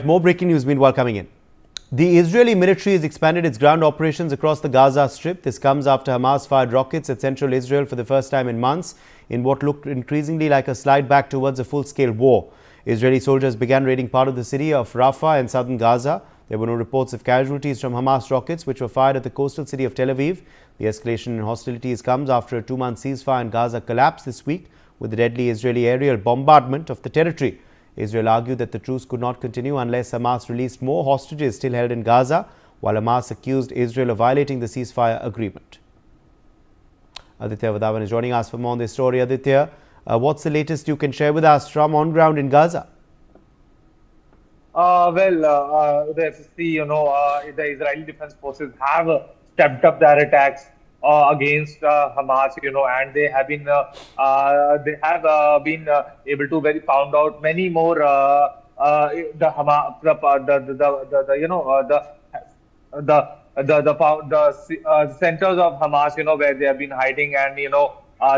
Right, more breaking news meanwhile coming in. The Israeli military has expanded its ground operations across the Gaza Strip. This comes after Hamas fired rockets at central Israel for the first time in months in what looked increasingly like a slide back towards a full-scale war. Israeli soldiers began raiding part of the city of Rafah in southern Gaza. There were no reports of casualties from Hamas rockets which were fired at the coastal city of Tel Aviv. The escalation in hostilities comes after a 2-month ceasefire in Gaza collapsed this week with the deadly Israeli aerial bombardment of the territory. Israel argued that the truce could not continue unless Hamas released more hostages still held in Gaza, while Hamas accused Israel of violating the ceasefire agreement. Aditya Vadavan is joining us for more on this story. Aditya, what's the latest you can share with us from on ground in Gaza? The FSC, the Israeli Defense Forces have stepped up their attacks against Hamas, and they have been able to found out many more the Hamas the centers of Hamas, where they have been hiding, and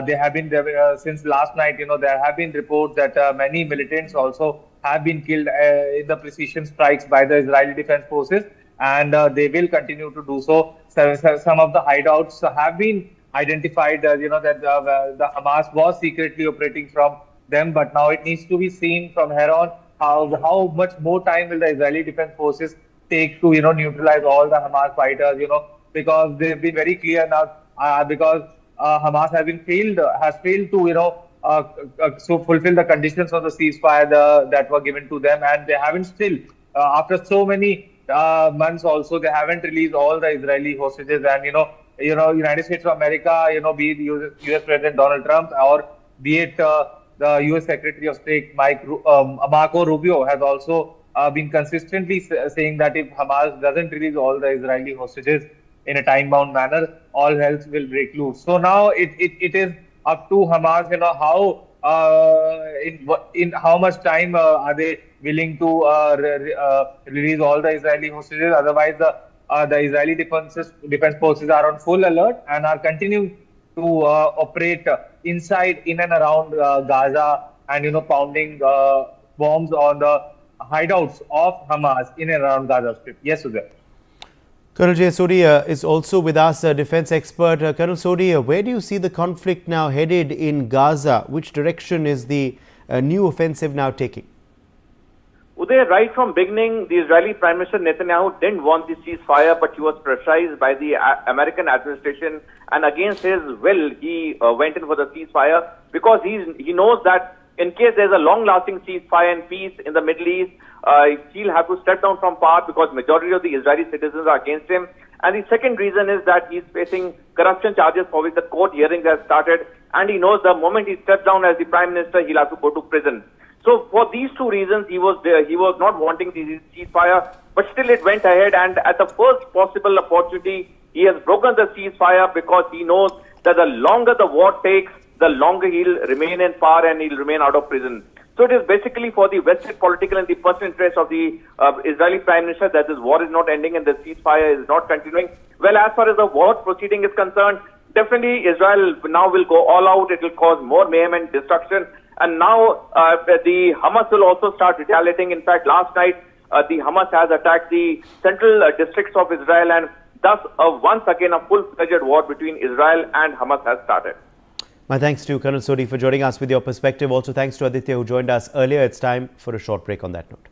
they have been there since last night. There have been reports that many militants also have been killed in the precision strikes by the Israeli Defense Forces, and they will continue to do so. Some of the hideouts have been identified, that the Hamas was secretly operating from them, but now it needs to be seen from here on how much more time will the Israeli Defense Forces take to neutralize all the Hamas fighters, because they've been very clear now, because Hamas has failed to fulfill the conditions of the ceasefire that were given to them, and they haven't still, after so many months also, they haven't released all the Israeli hostages. And United States of America, be it US President Donald Trump, or be it the US Secretary of State Marco Rubio, has also been consistently saying that if Hamas doesn't release all the Israeli hostages in a time-bound manner, all hell will break loose. So now it is up to Hamas, in how much time are they willing to release all the Israeli hostages. Otherwise, the Israeli defense forces are on full alert and are continuing to operate in and around Gaza, and pounding bombs on the hideouts of Hamas in and around Gaza Strip. Yes, Sudhir. Colonel Jay Sodhi is also with us, a defense expert. Colonel Sodhi, where do you see the conflict now headed in Gaza? Which direction is the new offensive now taking? Uday, right from beginning, the Israeli Prime Minister Netanyahu didn't want the ceasefire, but he was pressurized by the American administration, and against his will, he went in for the ceasefire, because he knows that in case there's a long-lasting ceasefire and peace in the Middle East, he'll have to step down from power because majority of the Israeli citizens are against him. And the second reason is that he's facing corruption charges for which the court hearings have started, and he knows the moment he steps down as the Prime Minister, he'll have to go to prison. So for these two reasons, he was not wanting the ceasefire, but still it went ahead, and at the first possible opportunity, he has broken the ceasefire because he knows that the longer the war takes, the longer he'll remain in power and he'll remain out of prison. So it is basically for the vested political and the personal interest of the Israeli Prime Minister that this war is not ending and the ceasefire is not continuing. Well, as far as the war proceeding is concerned, definitely Israel now will go all out. It will cause more mayhem and destruction. And now the Hamas will also start retaliating. In fact, last night, the Hamas has attacked the central districts of Israel, and thus once again a full-fledged war between Israel and Hamas has started. My thanks to Colonel Sodhi for joining us with your perspective. Also thanks to Aditya who joined us earlier. It's time for a short break on that note.